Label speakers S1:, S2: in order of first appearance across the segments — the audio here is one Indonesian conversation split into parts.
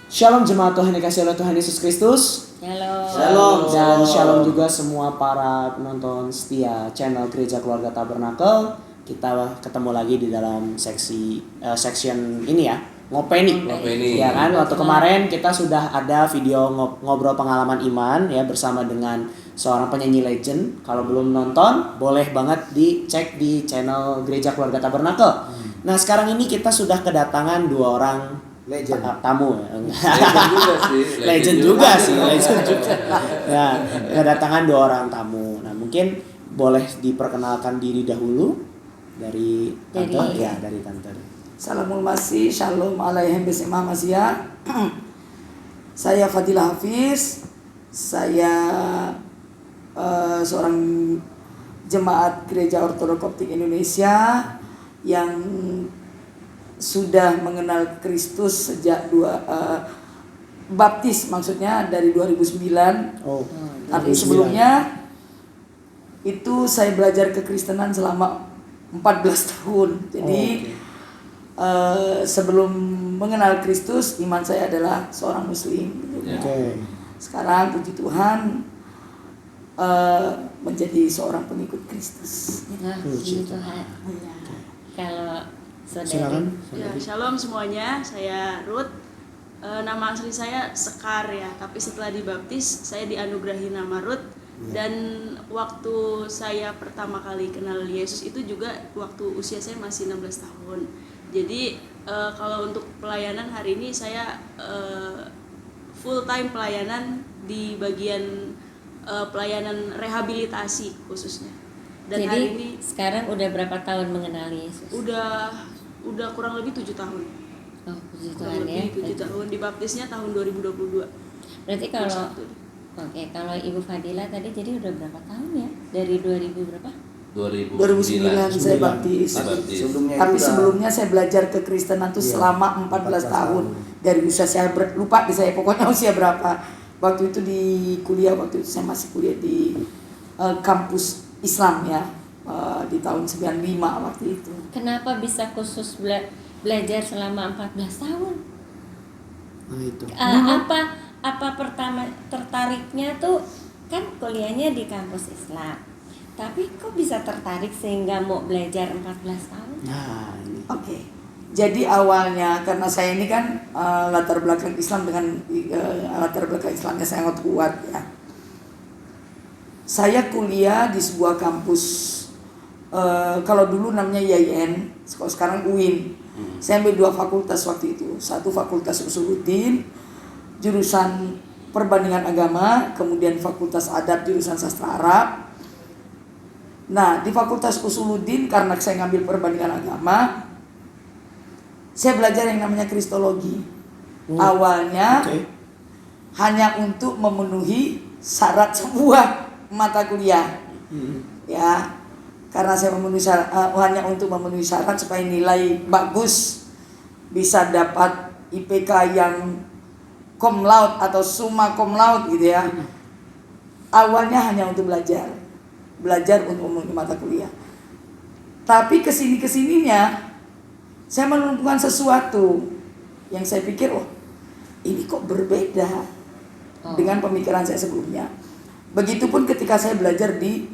S1: Shalom jemaat Tuhan yang dikasihi oleh Tuhan Yesus Kristus.
S2: Shalom.
S1: Dan shalom juga semua para penonton setia channel Gereja Keluarga Tabernakel. Kita ketemu lagi di dalam section ini ya, ngopeni. Ya kan, waktu kemarin kita sudah ada video ngobrol pengalaman iman ya bersama dengan seorang penyanyi legend. Kalau belum nonton, boleh banget dicek di channel Gereja Keluarga Tabernakel. Nah, sekarang ini kita sudah kedatangan dua orang legend tamu. Legend juga sih. Ya, kedatangan dua orang tamu. Nah, mungkin boleh diperkenalkan diri dahulu dari tante. Ya, dari tante.
S2: Salamul Masih, Shalom alaihim besemah Masya. Saya Fadilah Hafiz. Saya seorang jemaat Gereja Ortodoks Koptik Indonesia yang sudah mengenal Kristus sejak baptis, maksudnya dari 2009. Tapi sebelumnya itu saya belajar kekristenan selama 14 tahun. Jadi sebelum mengenal Kristus, iman saya adalah seorang Muslim. Sekarang puji Tuhan menjadi seorang pengikut Kristus.
S3: Puji Tuhan. Kalau
S1: silakan.
S4: Ya, shalom semuanya, saya Ruth. Nama asli saya Sekar ya, tapi setelah dibaptis saya dianugerahi nama Ruth. Dan waktu saya pertama kali kenal Yesus itu juga waktu usia saya masih 16 tahun. Jadi kalau untuk pelayanan hari ini saya full time pelayanan di bagian pelayanan rehabilitasi khususnya. Dan
S3: jadi
S4: hari ini
S3: sekarang udah berapa tahun mengenali Yesus?
S4: Udah kurang lebih 7 tahun.
S3: Oh, puji
S4: Kurang
S3: Tuhan ya.
S4: lebih 7 tahun. Dibaptisnya tahun 2022.
S3: Berarti kalau Ibu Fadila tadi jadi udah berapa tahun ya? Dari 2000 berapa?
S2: 2009 saya baptis. Sebelumnya saya belajar kekristenan itu selama 14 tahun. Dari usia saya lupa saya pokoknya usia berapa. Waktu itu di kuliah, waktu itu saya masih kuliah di kampus Islam ya. Di tahun 95 waktu itu.
S3: Kenapa bisa khusus belajar selama 14 tahun?
S1: Nah, itu.
S3: Apa pertama tertariknya tuh kan kuliahnya di kampus Islam. Tapi kok bisa tertarik sehingga mau belajar 14 tahun?
S1: Nah, ini.
S2: Oke. Jadi awalnya karena saya ini kan latar belakang Islam dengan latar belakang Islamnya sangat kuat ya. Saya kuliah di sebuah kampus kalau dulu namanya YIN, sekarang UIN. Saya ambil 2 fakultas waktu itu. Satu fakultas Usuluddin, jurusan perbandingan agama, kemudian fakultas adab jurusan sastra Arab. Nah, di fakultas Usuluddin karena saya ngambil perbandingan agama, saya belajar yang namanya kristologi. Awalnya hanya untuk memenuhi syarat sebuah mata kuliah. Ya, karena saya hanya untuk memenuhi syarat supaya nilai bagus, bisa dapat IPK yang cum laude atau summa cum laude gitu ya. Awalnya hanya untuk belajar untuk memenuhi mata kuliah. Tapi kesininya saya menemukan sesuatu yang saya pikir, ini kok berbeda dengan pemikiran saya sebelumnya. Begitupun ketika saya belajar di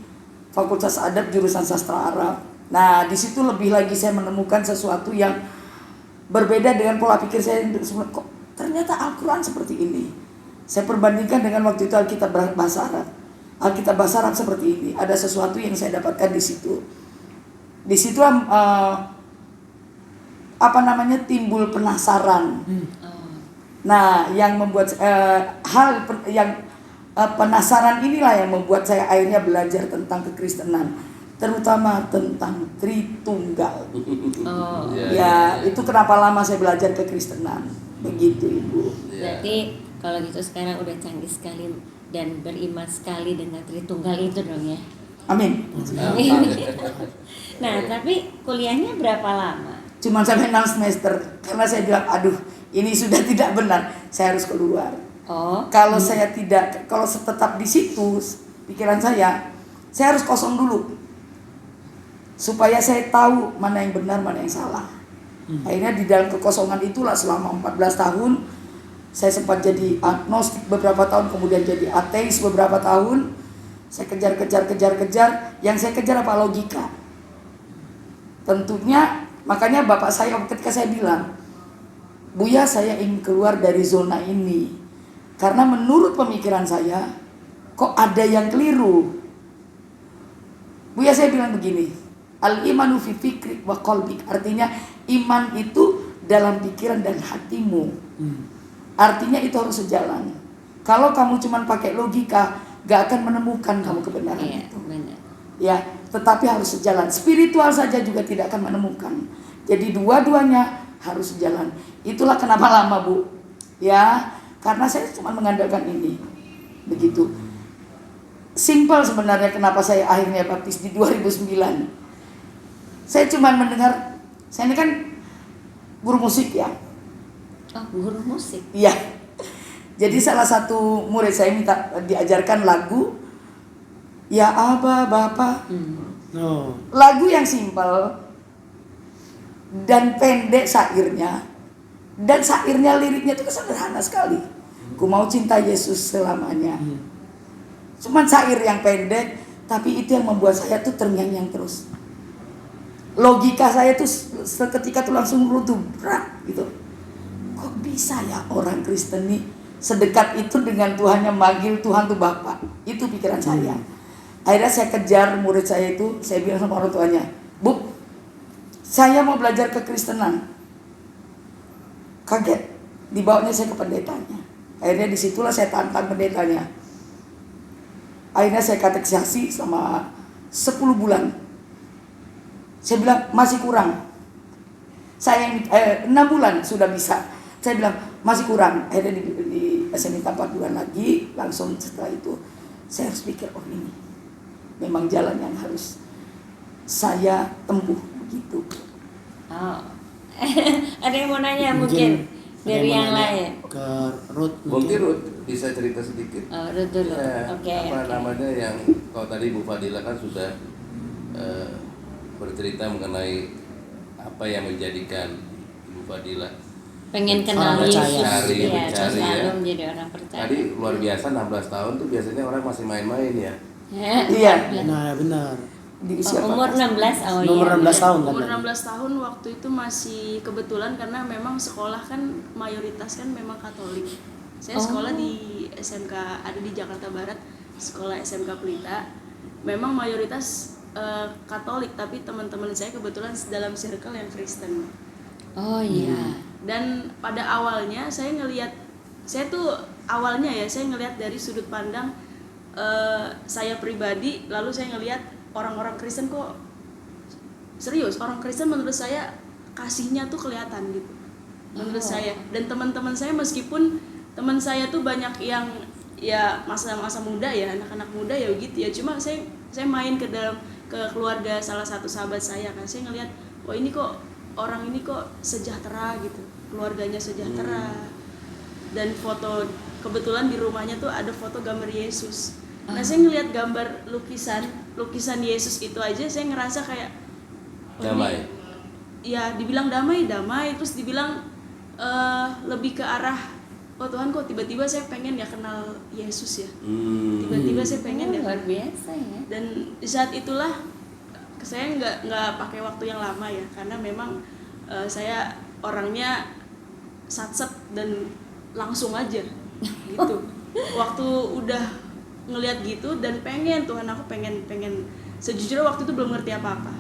S2: Fakultas Adab jurusan sastra Arab. Nah, di situ lebih lagi saya menemukan sesuatu yang berbeda dengan pola pikir saya. Kok ternyata Al-Quran seperti ini. Saya perbandingkan dengan waktu itu Alkitab bahasa Arab. Alkitab bahasa Arab seperti ini. Ada sesuatu yang saya dapatkan di situ. Di situ timbul penasaran. Nah, yang membuat penasaran inilah yang membuat saya akhirnya belajar tentang kekristenan, terutama tentang Tritunggal. Itu kenapa lama saya belajar kekristenan. Begitu Ibu.
S3: Berarti kalau gitu sekarang udah canggih sekali dan beriman sekali dengan Tritunggal itu dong ya.
S2: Amin.
S3: Nah, tapi kuliahnya berapa lama?
S2: Cuma sampai 6 semester. Karena saya bilang, aduh ini sudah tidak benar, saya harus keluar. Kalau kalau tetap di situ pikiran saya harus kosong dulu supaya saya tahu mana yang benar mana yang salah. Akhirnya di dalam kekosongan itulah selama 14 tahun Saya sempat jadi agnostik beberapa tahun, kemudian jadi ateis beberapa tahun. Saya kejar. Yang saya kejar apa? Logika. Tentunya, makanya bapak saya ketika saya bilang, Buya, saya ingin keluar dari zona ini. Karena menurut pemikiran saya, kok ada yang keliru. Buya, saya bilang begini, al-imanu fi fikrik wa qalbik. Artinya iman itu dalam pikiran dan hatimu. Artinya itu harus sejalan. Kalau kamu cuma pakai logika, gak akan menemukan kamu kebenaran itu.
S3: Benar.
S2: Ya, tetapi harus sejalan. Spiritual saja juga tidak akan menemukan. Jadi dua-duanya harus sejalan. Itulah kenapa lama, Bu. Ya, karena saya cuma mengandalkan ini. Begitu. Simple sebenarnya kenapa saya akhirnya baptis di 2009. Saya cuma mendengar, saya ini kan guru musik ya.
S3: Oh, guru musik.
S2: Iya. Jadi salah satu murid saya minta diajarkan lagu Ya Aba Bapa. Lagu yang simpel dan pendek syairnya. Dan syairnya, liriknya itu sederhana sekali. Ku mau cinta Yesus selamanya. Cuman syair yang pendek, tapi itu yang membuat saya tuh terngiang-ngiang terus. Logika saya tuh seketika tuh langsung runtuh berat gitu. Kok bisa ya orang Kristen nih sedekat itu dengan Tuhan, yang manggil Tuhan tuh Bapa? Itu pikiran saya. Akhirnya saya kejar murid saya itu, saya bilang sama orang tuanya, Bu, saya mau belajar kekristenan. Kaget, dibawanya saya ke pendetanya. Akhirnya disitulah saya tantang pendetanya. Akhirnya saya katekisasi selama 10 bulan. Saya bilang masih kurang. Saya 6 bulan sudah bisa. Saya bilang masih kurang. Akhirnya saya minta 4 bulan lagi. Langsung setelah itu saya harus pikir, oh ini memang jalan yang harus saya tempuh begitu.
S3: Oh. Ada yang mau nanya mungkin dari yang lain.
S1: Ke Ruth
S5: Mungkin Ruth bisa cerita sedikit.
S3: Oh, Ruth dulu. Oke.
S5: Apa namanya yang kalau tadi Bu Fadila kan sudah bercerita mengenai apa yang menjadikan Bu Fadila
S3: Pengen kenal Yesus.
S5: mencari
S3: Ya, terus
S5: ya.
S3: lalu menjadi orang percaya.
S5: Tadi luar biasa 16 tahun tuh biasanya orang masih main-main ya.
S2: Iya.
S1: Nah, benar.
S2: Di usia
S3: Umur 16. Oh
S1: Nomor
S3: iya.
S1: 16 tahun kan.
S4: Umur
S1: tadi?
S4: 16 tahun waktu itu masih kebetulan karena memang sekolah kan mayoritas kan memang Katolik. Saya sekolah di SMK, ada di Jakarta Barat, sekolah SMK Pelita. Memang mayoritas Katolik, tapi teman-teman saya kebetulan dalam circle yang Kristen.
S3: Oh iya.
S4: Dan pada awalnya saya ngelihat, saya tuh awalnya ya saya ngelihat dari sudut pandang saya pribadi, lalu saya ngelihat orang-orang Kristen kok serius, orang Kristen menurut saya kasihnya tuh kelihatan gitu menurut saya. Dan teman-teman saya, meskipun teman saya tuh banyak yang ya masa-masa muda ya, anak-anak muda ya gitu ya, cuma saya main ke keluarga salah satu sahabat saya kan, saya ngelihat wah ini kok orang ini kok sejahtera gitu, keluarganya sejahtera. Dan foto, kebetulan di rumahnya tuh ada foto gambar Yesus. Nah saya ngelihat gambar lukisan Yesus itu aja, saya ngerasa kayak
S5: Damai.
S4: ya dibilang damai, terus dibilang lebih ke arah, oh Tuhan kok tiba-tiba saya pengen ya kenal Yesus ya, tiba-tiba saya pengen ya.
S3: Luar biasa ya.
S4: Dan di saat itulah saya nggak pakai waktu yang lama ya, karena memang saya orangnya satset dan langsung aja gitu. Waktu udah ngelihat gitu dan pengen Tuhan, aku pengen sejujurnya waktu itu belum ngerti apa-apa,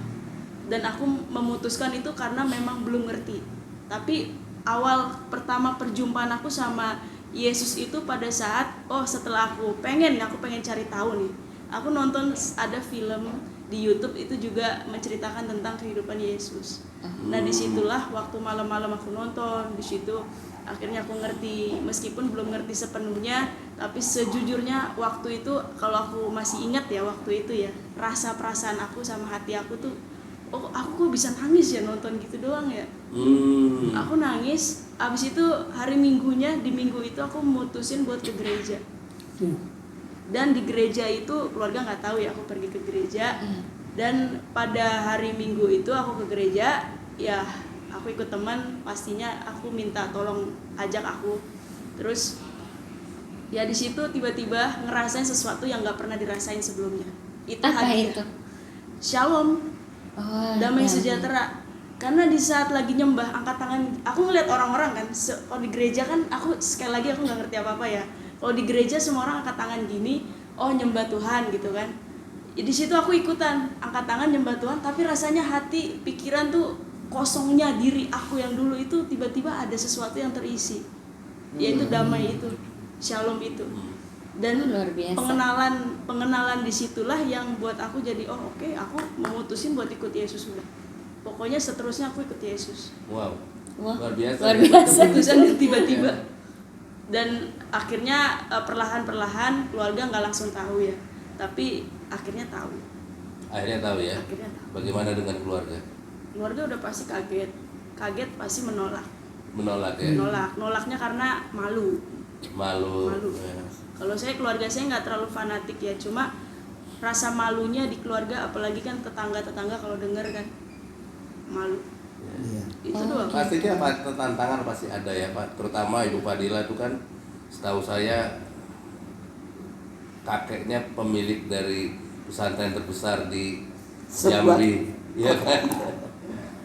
S4: dan aku memutuskan itu karena memang belum ngerti. Tapi awal pertama perjumpaan aku sama Yesus itu pada saat setelah aku pengen cari tahu nih, aku nonton ada film di YouTube itu juga menceritakan tentang kehidupan Yesus. Nah disitulah waktu malam-malam aku nonton, di situ akhirnya aku ngerti, meskipun belum ngerti sepenuhnya, tapi sejujurnya waktu itu kalau aku masih ingat ya waktu itu ya, rasa perasaan aku sama hati aku tuh, oh aku kok bisa nangis ya nonton gitu doang ya. Aku nangis, abis itu hari Minggunya, di Minggu itu aku mutusin buat ke gereja. Dan di gereja itu keluarga nggak tahu ya aku pergi ke gereja. Dan pada hari Minggu itu aku ke gereja, ya aku ikut teman, pastinya aku minta tolong ajak aku Terus ya di situ tiba-tiba ngerasain sesuatu yang nggak pernah dirasain sebelumnya. Itu
S3: Apa
S4: hadiah.
S3: itu?
S4: Shalom,
S3: Oh,
S4: damai
S3: damai.
S4: sejahtera. Karena di saat lagi nyembah, angkat tangan, aku ngeliat orang-orang kan, kalau di gereja kan, aku sekali lagi aku nggak ngerti apa-apa ya. Kalau di gereja semua orang angkat tangan gini, oh nyembah Tuhan gitu kan. Di situ aku ikutan angkat tangan nyembah Tuhan, tapi rasanya hati, pikiran tuh kosongnya diri aku yang dulu itu tiba-tiba ada sesuatu yang terisi, yaitu damai itu, shalom itu. Dan
S3: Luar biasa.
S4: pengenalan disitulah yang buat aku jadi oke, aku memutusin buat ikut Yesus udah. Pokoknya seterusnya aku ikut Yesus.
S5: Wow.
S3: Wah,
S5: Luar biasa.
S3: luar
S5: ya.
S3: biasa.
S4: Keputusan yang tiba-tiba. Dan akhirnya perlahan-perlahan keluarga nggak langsung tahu ya, tapi akhirnya tahu.
S5: Akhirnya tahu ya.
S4: Akhirnya tahu.
S5: Bagaimana dengan keluarga?
S4: Keluarga udah pasti kaget pasti menolak.
S5: Menolak ya.
S4: Nolaknya karena malu.
S5: Malu.
S4: Ya. Kalau keluarga saya nggak terlalu fanatik ya, cuma rasa malunya di keluarga, apalagi kan tetangga kalau dengar kan malu.
S5: Ya.
S4: Itu doang.
S5: Pastinya tantangan pasti ada ya Pak, terutama Ibu Fadila itu kan setahu saya kakeknya pemilik dari pesantren terbesar di Jambi, ya kan?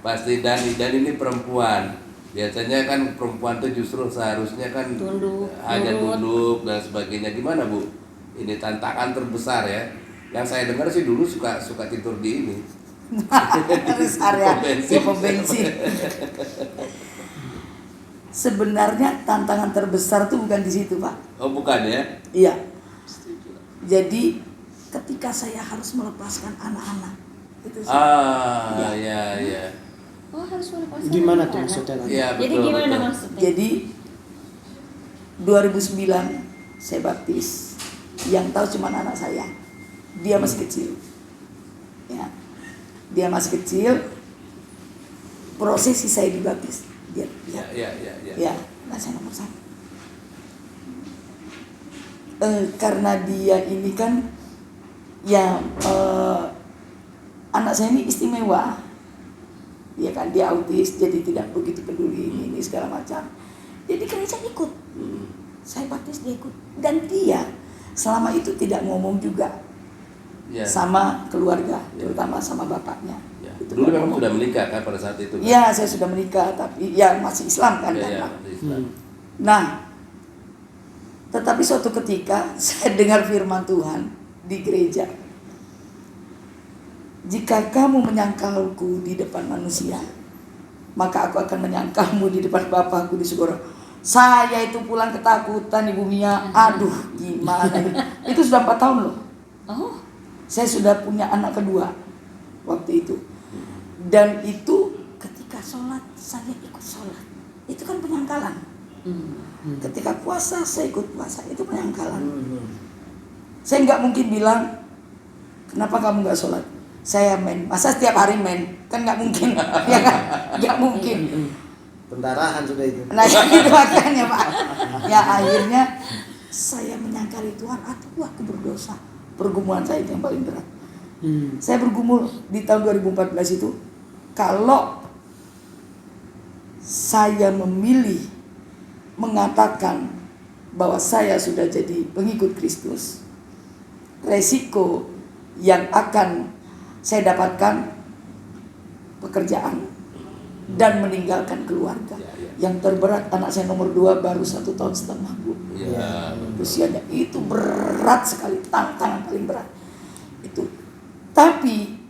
S5: Pasti dan ini perempuan. Biasanya kan perempuan tuh justru seharusnya kan
S3: Tunduk,
S5: hanya
S3: nurut.
S5: tunduk dan sebagainya. Gimana Bu? Ini tantangan terbesar ya. Yang saya dengar sih dulu suka tidur di ini.
S2: Rest area
S5: Bensin.
S2: pom bensin. Sebenarnya tantangan terbesar tuh bukan di situ, Pak.
S5: Oh bukan ya?
S2: Iya. Jadi ketika saya harus melepaskan anak-anak itu sih.
S5: Ya.
S3: Oh, harus melepaskan
S1: Gimana tuh
S3: anak-anak.
S1: maksudnya?
S5: Iya,
S3: Jadi
S5: betul,
S3: gimana
S5: betul.
S3: maksudnya?
S2: Jadi 2009 saya baptis. Yang tahu cuma anak saya. Dia masih kecil. Ya. Dia masih kecil. Prosesi saya dibaptis. Dia.
S5: Ya.
S2: Ya, nah saya nomor 1. Karena dia ini kan ya anak saya ini istimewa. Ya kan, dia autis, jadi tidak begitu peduli ini segala macam. Jadi gereja ikut. Saya baptis, dia ikut. Dan dia selama itu tidak ngomong juga
S5: Ya.
S2: sama keluarga, terutama sama bapaknya.
S5: Ya.
S2: Itu
S5: Dulu
S2: nggak
S5: memang
S2: ngomong.
S5: sudah menikah kan pada saat itu kan?
S2: Ya, saya sudah menikah, tapi ya masih Islam kan.
S5: Ya,
S2: karena.
S5: di Islam.
S2: Nah, tetapi suatu ketika saya dengar firman Tuhan di gereja. Jika kamu menyangkalku di depan manusia, maka aku akan menyangkalmu di depan Bapakku di surga. Saya itu pulang ketakutan, Ibu Mia. Aduh, gimana ini? Itu sudah 4 tahun loh.
S3: Oh,
S2: Saya sudah punya anak kedua waktu itu. Dan itu ketika sholat, saya ikut sholat. Itu kan penyangkalan. Ketika puasa, saya ikut puasa. Itu penyangkalan. Saya nggak mungkin bilang, kenapa kamu nggak sholat? Saya main. Masa setiap hari main? Kan nggak mungkin. Ya kan? Nggak mungkin.
S6: Pendarahan sudah itu.
S2: Nah itu makanya Pak. Ya akhirnya saya menyangkali Tuhan, aduh aku berdosa. Pergumulan saya itu yang paling berat. Saya bergumul di tahun 2014 itu, kalau saya memilih mengatakan bahwa saya sudah jadi pengikut Kristus, resiko yang akan saya dapatkan pekerjaan dan meninggalkan keluarga. Yang terberat anak saya nomor 2 baru 1,5 tahun, Bu.
S5: Ya.
S2: Usianya itu berat sekali, tantangan paling berat itu. Tapi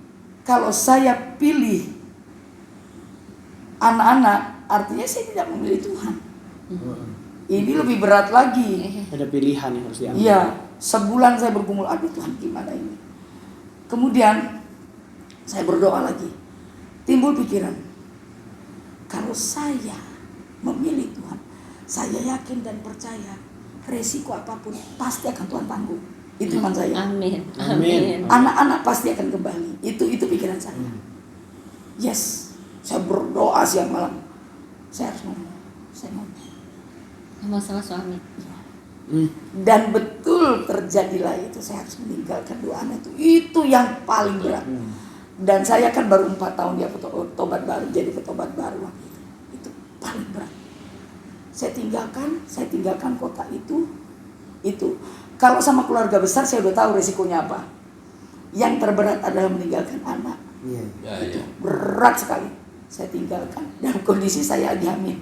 S2: kalau saya pilih anak-anak, artinya saya tidak memilih Tuhan. Ini lebih berat lagi.
S1: Ada pilihan yang harus diambil.
S2: Iya, sebulan saya bergumul, aduh Tuhan gimana ini. Kemudian saya berdoa lagi. Timbul pikiran, kalau saya memilih Tuhan, saya yakin dan percaya resiko apapun pasti akan Tuhan tanggung. Itu iman saya.
S3: amin.
S1: Amin.
S2: Anak-anak pasti akan kembali. Itu pikiran saya. Yes, saya berdoa siang malam. Saya harus ngomong. Saya ngomong.
S3: Masalah suami.
S2: Dan betul terjadilah itu. Saya harus meninggalkan 2 anak itu. Itu yang paling berat. Dan saya kan baru 4 tahun dia tobat baru, jadi petobat baru waktu itu. Itu paling berat. saya tinggalkan kota itu. Kalau sama keluarga besar saya udah tahu resikonya apa. Yang terberat adalah meninggalkan anak.
S6: Iya.
S5: Ya.
S2: Berat sekali. Saya tinggalkan dalam kondisi saya lagi hamil.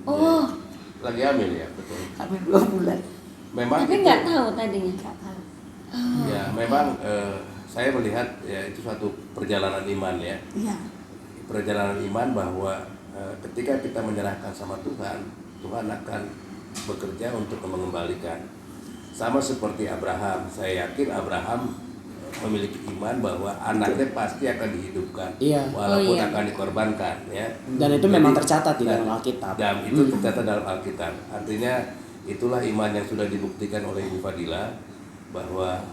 S3: Oh,
S5: Lagi hamil ya, betul.
S2: Hamil 2 bulan.
S5: Memang
S3: tapi
S5: itu-
S3: nggak tahu tadinya.
S2: Nggak tahu.
S5: Ya, memang saya melihat ya itu suatu perjalanan iman ya.
S2: Iya.
S5: Perjalanan iman bahwa ketika kita menyerahkan sama Tuhan, Tuhan akan bekerja untuk mengembalikan. Sama seperti Abraham, saya yakin Abraham memiliki iman bahwa anaknya pasti akan dihidupkan,
S1: Iya.
S5: walaupun
S3: Oh, iya.
S5: akan dikorbankan, ya.
S1: Dan itu memang
S5: Jadi,
S1: tercatat di
S5: dan-
S1: dalam Alkitab.
S5: Dan itu tercatat dalam Alkitab. Artinya itulah iman yang sudah dibuktikan oleh Ibu Fadila, bahwa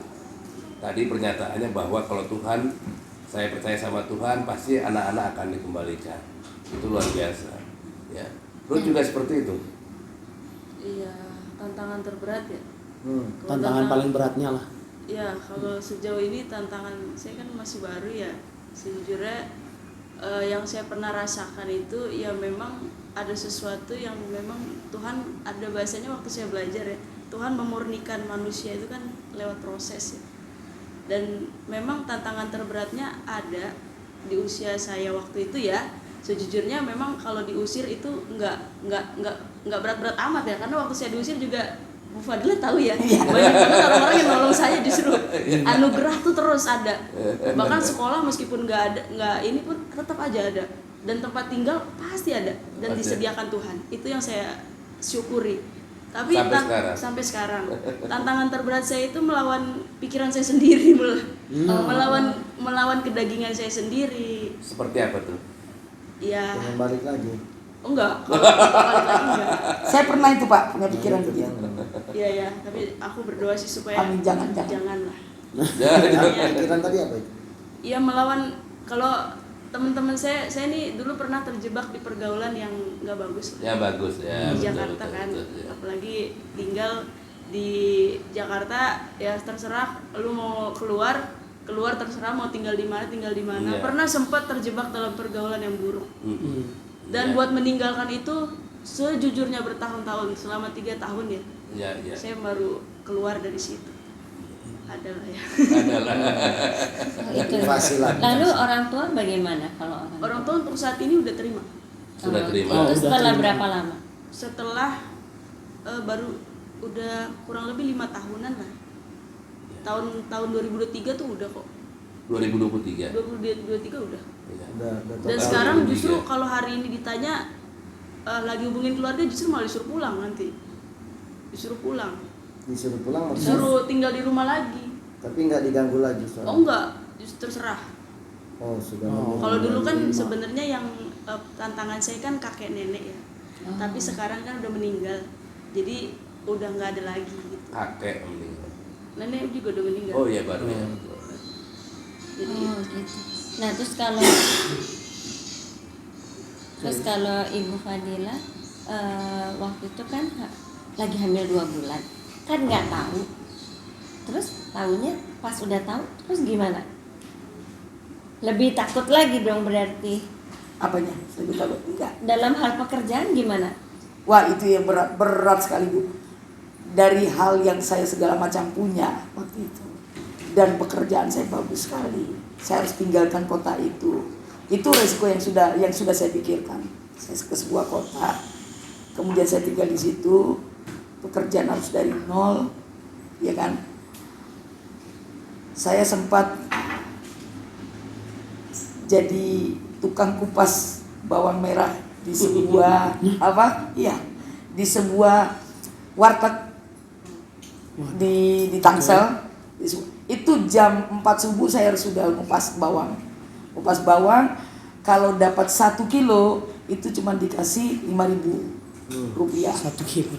S5: tadi pernyataannya bahwa kalau Tuhan, saya percaya sama Tuhan, pasti anak-anak akan dikembalikan. Itu luar biasa. Ya, Ruth juga seperti itu.
S4: Iya, tantangan terberat ya.
S6: Hmm.
S4: Kalau
S1: Tantangan paling beratnya lah.
S4: Ya, kalau sejauh ini tantangan saya kan masih baru ya. Sejujurnya yang saya pernah rasakan itu ya memang ada sesuatu yang memang Tuhan, ada bahasanya waktu saya belajar ya, Tuhan memurnikan manusia itu kan lewat proses ya. Dan memang tantangan terberatnya ada di usia saya waktu itu ya. Sejujurnya memang kalau diusir itu nggak berat-berat amat ya, karena waktu saya diusir juga Bu Fadila tahu ya, banyak banget orang-orang yang nolong saya, justru anugerah tuh terus ada. Bahkan sekolah meskipun nggak ini pun tetap aja ada, dan tempat tinggal pasti ada dan
S5: Pasti.
S4: disediakan Tuhan. Itu yang saya syukuri. Tapi sampai sekarang tantangan terberat saya itu melawan pikiran saya sendiri, melawan kedagingan saya sendiri.
S5: Seperti apa tuh?
S4: Ya,
S6: Pengen balik lagi.
S4: enggak. Kalau balik lagi enggak.
S2: Saya pernah itu Pak, punya pikiran
S6: Nah, itu
S2: begitu.
S4: Iya ya, tapi aku berdoa sih supaya
S2: Amin, jangan.
S4: janganlah.
S6: Pikiran tadi apa itu?
S4: Iya, melawan. Kalau teman-teman saya ini dulu pernah terjebak di pergaulan yang nggak bagus
S5: Ya bagus ya.
S4: di
S5: betul,
S4: Jakarta
S5: betul,
S4: kan,
S5: betul, ya.
S4: apalagi tinggal di Jakarta ya, terserah lu mau keluar terserah, mau tinggal di mana.
S5: Iya.
S4: Pernah sempat terjebak dalam pergaulan yang buruk,
S5: Mm-mm.
S4: dan
S5: Ya.
S4: buat meninggalkan itu sejujurnya bertahun-tahun, selama 3 tahun ya,
S5: Ya.
S4: saya baru keluar dari situ. Adalah ya.
S5: Adalah.
S3: Itu.
S6: Motivasi lah.
S3: Lalu orang tua bagaimana kalau orang?
S4: Orang tua untuk saat ini udah terima.
S5: Sudah terima.
S3: Itu
S1: Oh, udah
S3: setelah
S1: terima.
S3: berapa lama?
S4: Setelah baru udah kurang lebih 5 tahunan lah. Tahun 2023 tuh udah kok.
S5: 2023.
S4: 2023 udah.
S5: Ya.
S6: Udah
S4: Dan
S6: total.
S4: sekarang
S5: 2023.
S4: justru kalau hari ini ditanya lagi hubungin keluarga, justru malah disuruh pulang nanti. Disuruh pulang.
S6: Disuruh pulang maksudnya.
S4: Disuruh tinggal di rumah lagi.
S6: Tapi nggak diganggu lagi soalnya.
S4: Oh enggak, justru terserah.
S6: Oh, sudah.
S1: Oh.
S4: Kalau dulu kan
S6: menerima.
S4: sebenarnya yang tantangan saya kan kakek nenek ya. Tapi sekarang kan udah meninggal. Jadi udah nggak ada lagi gitu.
S5: Kakek meninggal.
S4: Nenek juga udah meninggal.
S5: Oh iya baru ya.
S4: Jadi
S3: Oh, gitu. Nah, terus kalau Ibu Fadila waktu itu kan lagi hamil 2 bulan, kan nggak tahu. Terus tahunya pas udah tahu, terus gimana? Lebih takut lagi dong berarti.
S2: Apanya? Lebih takut enggak?
S3: Dalam hal pekerjaan gimana?
S2: Wah, itu yang berat sekali Bu. Dari hal yang saya segala macam punya waktu itu, dan pekerjaan saya bagus sekali, saya harus tinggalkan kota itu. Itu resiko yang sudah saya pikirkan. Saya ke sebuah kota, kemudian saya tinggal di situ, pekerjaan harus dari nol, ya kan? Saya sempat jadi tukang kupas bawang merah di sebuah di sebuah warteg di Tangsel. Itu jam 4 subuh saya harus sudah ngupas bawang. Kalau dapat 1 kilo itu cuma dikasih 5.000 rupiah.
S1: 1 kilo.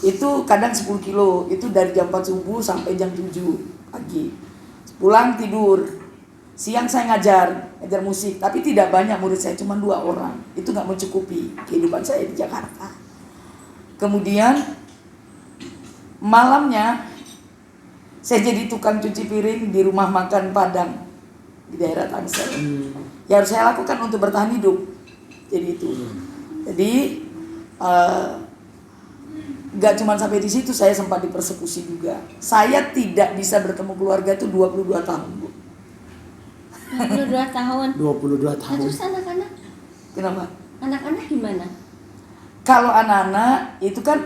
S2: Itu kadang 10 kilo. Itu dari jam 4 subuh sampai jam 7 pagi. Pulang tidur. Siang saya ngajar musik, tapi tidak banyak, murid saya cuma 2 orang. Itu nggak mencukupi kehidupan saya di Jakarta. Kemudian malamnya saya jadi tukang cuci piring di rumah makan Padang di daerah Tangsel. Ya harus saya lakukan untuk bertahan hidup. Jadi itu. Jadi Gak cuma sampai di situ, saya sempat dipersekusi juga. Saya tidak bisa bertemu keluarga itu 22 tahun, Bu.
S3: 22 tahun.
S1: 22
S3: Nah,
S1: tahun.
S3: terus anak-anak?
S2: Kenapa?
S3: Anak-anak gimana?
S2: Kalau anak-anak itu kan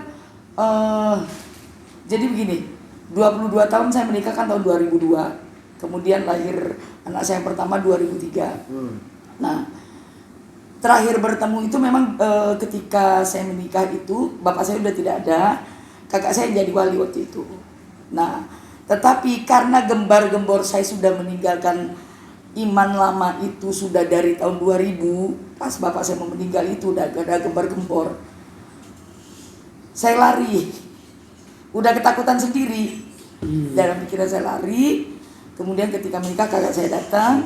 S2: jadi begini, 22 tahun saya menikah kan tahun 2002. Kemudian lahir anak saya yang pertama 2003. Nah, terakhir bertemu itu memang ketika saya menikah itu bapak saya udah tidak ada, kakak saya yang jadi wali waktu itu. Nah, tetapi karena gembar-gembor saya sudah meninggalkan iman lama itu sudah dari tahun 2000, pas bapak saya mau meninggal itu udah ada gembar-gembor. Saya lari, udah ketakutan sendiri. Dalam pikiran saya lari. Kemudian ketika menikah kakak saya datang.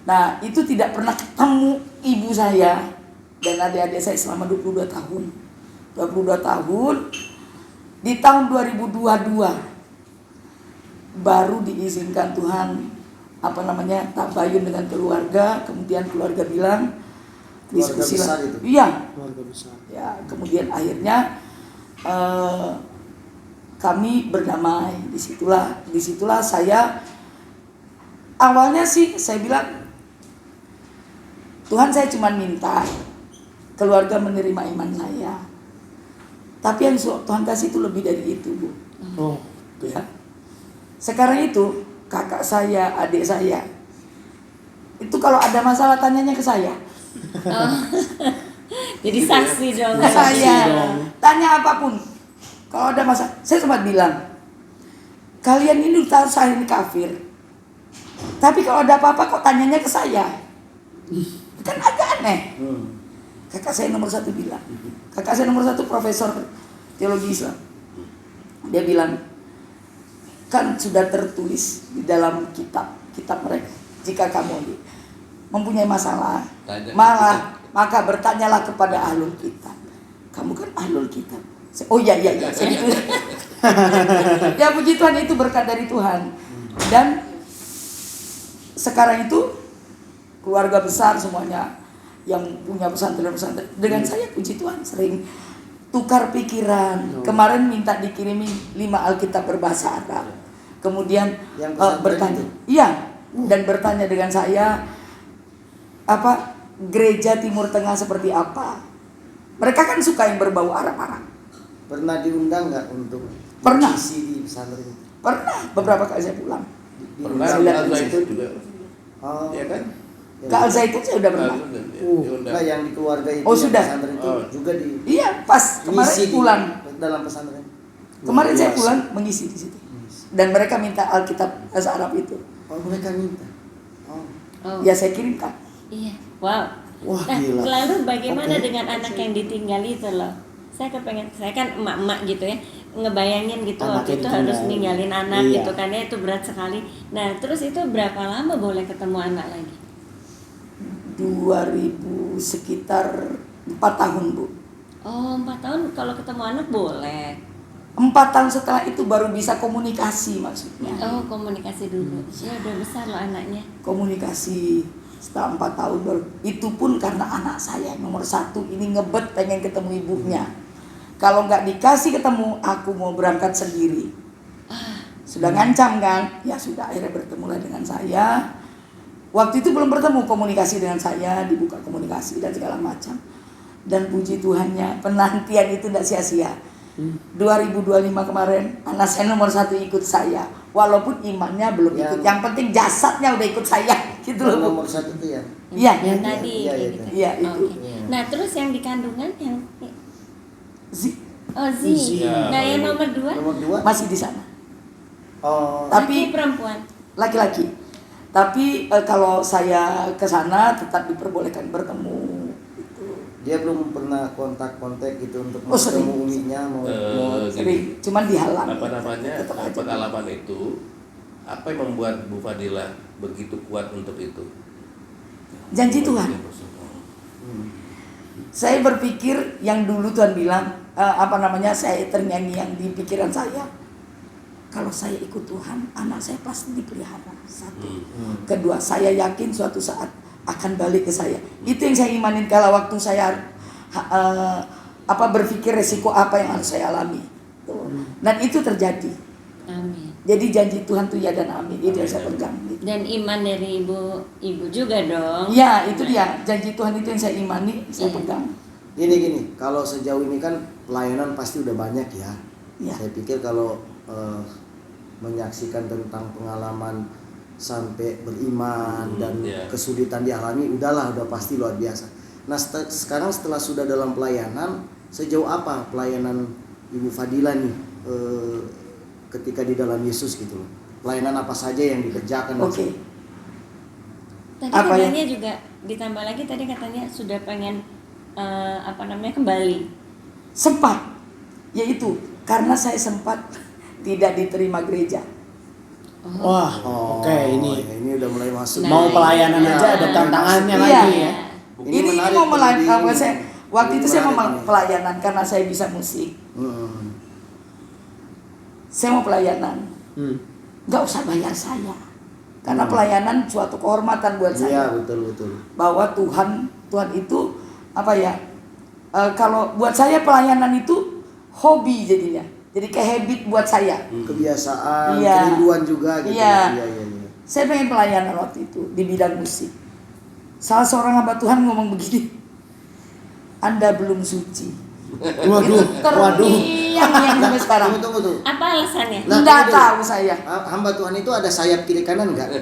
S2: Nah, itu tidak pernah ketemu ibu saya dan adik-adik saya selama 22 tahun. 22 tahun. Di tahun 2022 baru diizinkan Tuhan tabayun dengan keluarga. Kemudian keluarga bilang diskusi lah. Iya.
S1: Keluarga besar.
S2: Ya, kemudian akhirnya kami berdamai. Disitulah saya awalnya sih saya bilang, Tuhan, saya cuma minta keluarga menerima iman saya. Tapi yang Tuhan kasih itu lebih dari itu, Bu.
S1: Oh,
S2: Ya. Sekarang itu kakak saya, adik saya, itu kalau ada masalah tanyanya ke saya.
S3: Jadi saksi dong.
S2: Ke saya tanya apapun. Kalau ada masalah, saya sempat bilang, kalian ini tahu saya ini kafir. Tapi kalau ada apa-apa kok tanyanya ke saya. Kan agak aneh. Kakak saya nomor 1 bilang. Kakak saya nomor 1 profesor teologi Islam. Dia bilang, kan sudah tertulis di dalam kitab mereka. Jika kamu mempunyai masalah, maka bertanyalah kepada ahlul kitab. Kamu kan ahlul kitab. Oh iya. Saya gitu. Ya puji Tuhan, itu berkat dari Tuhan. Dan sekarang itu keluarga besar semuanya yang punya pesantren dengan saya, puji Tuhan, sering tukar pikiran. Kemarin minta dikirimin 5 Alkitab berbahasa Arab. Kemudian bertanya. Iya, dan bertanya dengan saya gereja Timur Tengah seperti apa. Mereka kan suka yang berbau Arab-Arab.
S6: Pernah diundang nggak untuk
S2: Pernah.
S6: isi di pesantren?
S2: Pernah, beberapa kali saya pulang.
S5: Pernah
S2: Saya lihat
S5: Al
S2: di
S5: Zaitun
S2: situ.
S5: juga.
S6: Oh,
S5: Iya kan?
S2: Ke Al Zaitun saya udah pernah.
S6: Nah, yang di keluarga itu
S2: Oh,
S6: yang
S2: sudah.
S6: pesantren itu juga di
S2: Iya, pas kemarin
S6: ngisi di
S2: pulang.
S6: dalam pesantren.
S2: Kemarin saya
S1: Biasa.
S2: pulang mengisi di situ. Dan mereka minta Alkitab bahasa Arab itu.
S6: Oh, mereka minta. Oh.
S3: Oh.
S2: Ya saya kirimkan.
S3: Iya. Wow.
S1: Wah,
S3: Nah,
S1: gila.
S3: lalu bagaimana
S1: Oke.
S3: dengan anak yang ditinggal itu loh? Saya kan emak-emak gitu ya, ngebayangin gitu waktu
S1: Anaknya
S3: itu harus
S1: ditinggal.
S3: ninggalin anak
S1: Iya.
S3: gitu kan ya, itu berat sekali. Nah, terus itu berapa lama boleh ketemu anak lagi?
S2: 2000 sekitar 4 tahun, Bu.
S3: Oh, 4 tahun kalau ketemu anak boleh.
S2: 4 tahun setelah itu baru bisa komunikasi maksudnya.
S3: Oh, komunikasi dulu. Ya udah besar loh anaknya.
S2: Komunikasi setelah 4 tahun baru. Itu pun karena anak saya nomor 1 ini ngebet pengen ketemu ibunya. Kalau nggak dikasih ketemu, aku mau berangkat sendiri. Sudah ngancam kan? Ya sudah, akhirnya bertemulah dengan saya. Waktu itu belum bertemu, komunikasi dengan saya, dibuka komunikasi dan segala macam. Dan puji Tuhannya, penantian itu tidak sia-sia. 2025 kemarin, anak saya nomor 1 ikut saya. Walaupun imannya belum ikut. Yang penting jasadnya udah ikut saya. Gitu
S6: Yang
S2: loh, Bu.
S6: nomor 1 itu ya.
S2: Iya.
S3: Yang tadi
S6: iya,
S3: kayak
S6: iya,
S3: gitu.
S2: iya, itu.
S3: Oke. Nah, terus yang di kandungan yang
S2: Z-
S3: Zi.
S5: Iya.
S3: Nah, yang nomor 2
S6: Nomor 2.
S2: masih di sana.
S6: Oh,
S2: Tapi
S3: laki perempuan.
S2: laki-laki. Tapi kalau saya ke sana tetap diperbolehkan bertemu. Gitu.
S6: dia belum pernah kontak-kontak gitu untuk
S2: Oh, sering.
S6: ketemu uminya mau
S2: Sering, cuman dihalang.
S5: Apa namanya?
S2: Tetap aja.
S5: Pengalaman itu apa yang membuat Bu Fadila begitu kuat untuk itu?
S2: Janji Tuhan. Saya berpikir yang dulu Tuhan bilang saya ternyanyi yang di pikiran saya. Kalau saya ikut Tuhan, anak saya pasti dipelihara. 1. Kedua, saya yakin suatu saat akan balik ke saya. Itu yang saya imanin kalau waktu saya berpikir resiko apa yang harus saya alami. Tuh. Dan itu terjadi.
S3: Amin.
S2: Jadi janji Tuhan tuh ya dan amin. Itu yang saya pegang.
S3: Dan iman dari ibu juga dong.
S2: Ya, itu dia. Janji Tuhan itu yang saya imani, saya pegang.
S6: Gini, kalau sejauh ini kan pelayanan pasti udah banyak ya.
S2: Ya.
S6: Saya pikir kalau menyaksikan tentang pengalaman sampai beriman dan kesulitan dialami, udah pasti luar biasa. Nah sekarang setelah sudah dalam pelayanan, sejauh apa pelayanan Ibu Fadila nih ketika di dalam Yesus gitu loh? Pelayanan apa saja yang dikerjakan?
S2: Oke.
S3: Tadi
S2: Apa
S3: katanya juga ditambah lagi tadi katanya sudah pengen kembali.
S2: Sempat, yaitu karena saya sempat tidak diterima gereja.
S1: Wah, oke,
S6: ini udah mulai masuk.
S1: Mau pelayanan aja ada tantangannya
S2: Iya.
S1: lagi ya.
S2: Ini mau melayani. Waktu itu saya mau pelayanan karena saya bisa musik. Saya mau pelayanan. Nggak usah bayar saya. Karena pelayanan suatu kehormatan buat saya.
S6: Iya, betul.
S2: Bahwa Tuhan itu kalau buat saya pelayanan itu hobi jadinya. Jadi kayak habit buat saya.
S6: Kebiasaan,
S2: Iya.
S6: kerinduan juga gitu.
S2: Iya.
S6: Iya.
S2: Saya pengen pelayanan waktu itu di bidang musik. Salah seorang hamba Tuhan ngomong begini, Anda belum suci.
S1: Waduh.
S2: Yang sampai sekarang.
S6: Tunggu.
S3: Apa alasannya?
S2: Nggak tahu saya.
S6: Hamba Tuhan itu ada sayap kiri kanan enggak?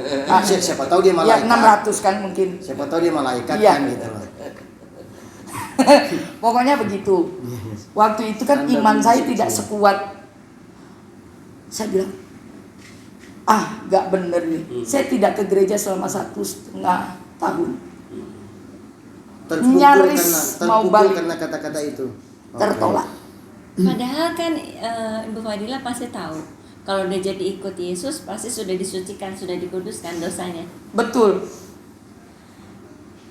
S6: Siapa tahu dia
S2: Ya
S6: malaikat.
S2: 600 kan mungkin.
S6: Siapa tahu dia malaikat
S2: Iya.
S6: kan gitu loh.
S2: Pokoknya begitu. Waktu itu kan
S6: Anda
S2: iman
S6: belum
S2: saya
S6: suci.
S2: tidak sekuat. Saya bilang, nggak bener nih. Saya tidak ke gereja selama 1,5 tahun. Nyaris mau balik.
S6: karena kata-kata itu.
S2: Tertolak.
S3: Padahal kan Ibu Fadila pasti tahu kalau udah jadi ikut Yesus pasti sudah disucikan, sudah dikuduskan dosanya.
S2: Betul.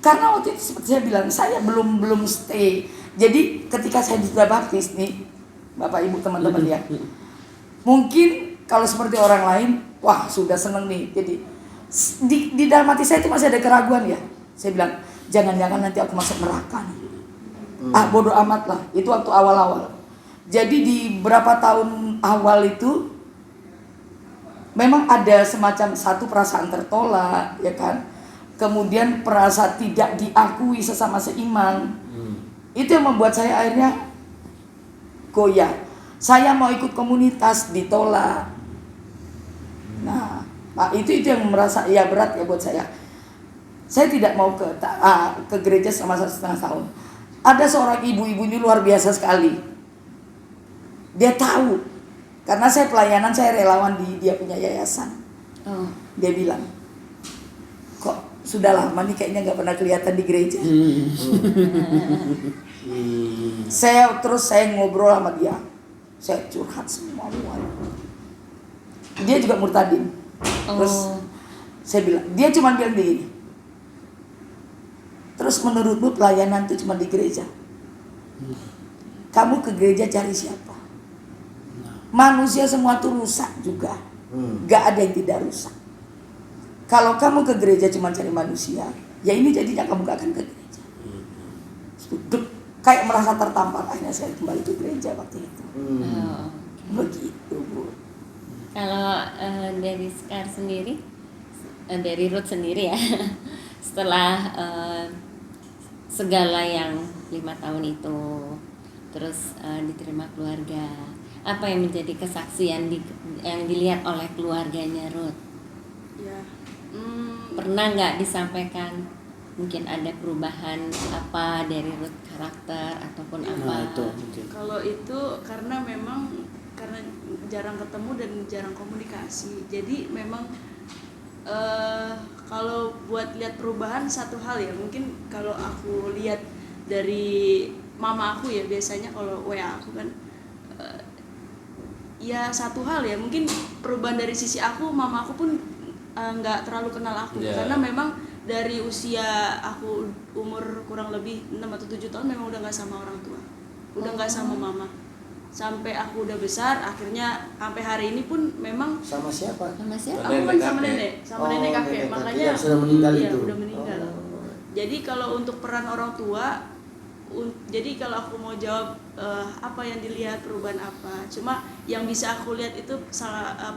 S2: Karena waktu itu seperti saya bilang, saya belum stay. Jadi ketika saya sudah baptis nih, Bapak Ibu teman-teman ya, mungkin kalau seperti orang lain, wah sudah seneng nih. Jadi di dalam hati saya itu masih ada keraguan ya. Saya bilang, jangan-jangan nanti aku masuk neraka nih. Bodoh amat lah. Itu waktu awal-awal. Jadi di berapa tahun awal itu memang ada semacam satu perasaan tertolak, ya kan? Kemudian perasaan tidak diakui sesama seiman. Itu yang membuat saya akhirnya goyah. Saya mau ikut komunitas ditolak. Nah itu yang merasa ya berat ya buat saya. Saya tidak mau ke gereja selama 1,5 tahun. Ada seorang ibu-ibu ini luar biasa sekali. Dia tahu karena saya pelayanan, saya relawan di dia punya yayasan. Dia bilang, kok sudah lama nih kayaknya nggak pernah kelihatan di gereja. Saya ngobrol sama dia, saya curhat semua. Dia juga murtadin. Terus saya bilang, dia cuma bilang begini. Terus menurutmu pelayanan itu cuma di gereja? Kamu ke gereja cari siapa? Manusia semua tuh rusak juga. Gak ada yang tidak rusak. Kalau kamu ke gereja cuma cari manusia, ya ini jadinya kamu gak akan ke gereja. Kayak merasa tertampar. Akhirnya saya kembali ke gereja waktu itu. Begitu Bu.
S3: Kalau dari Sekar sendiri, dari Ruth sendiri ya, setelah segala yang 5 tahun itu, terus diterima keluarga, apa yang menjadi kesaksian yang dilihat oleh keluarganya Ruth?
S4: Ya.
S3: Pernah nggak disampaikan mungkin ada perubahan apa dari Ruth karakter ataupun apa?
S1: Nah, itu mungkin.
S4: Kalau itu karena jarang ketemu dan jarang komunikasi. Jadi memang kalau buat lihat perubahan satu hal ya, mungkin kalau aku lihat dari mama aku ya, biasanya kalau WA aku kan ya satu hal ya, mungkin perubahan dari sisi aku, mama aku pun nggak terlalu kenal aku. Karena memang dari usia aku umur kurang lebih 6 atau 7 tahun memang udah nggak sama orang tua, udah nggak sama mama. Sampai aku udah besar, akhirnya sampai hari ini pun memang
S6: Sama siapa?
S3: Sama siapa?
S4: aku kan sama nenek, nenek kakek, makanya
S6: yang sudah meninggal
S4: iya,
S6: itu.
S4: udah meninggal. Jadi kalau untuk peran orang tua jadi kalau aku mau jawab apa yang dilihat, perubahan apa, cuma yang bisa aku lihat itu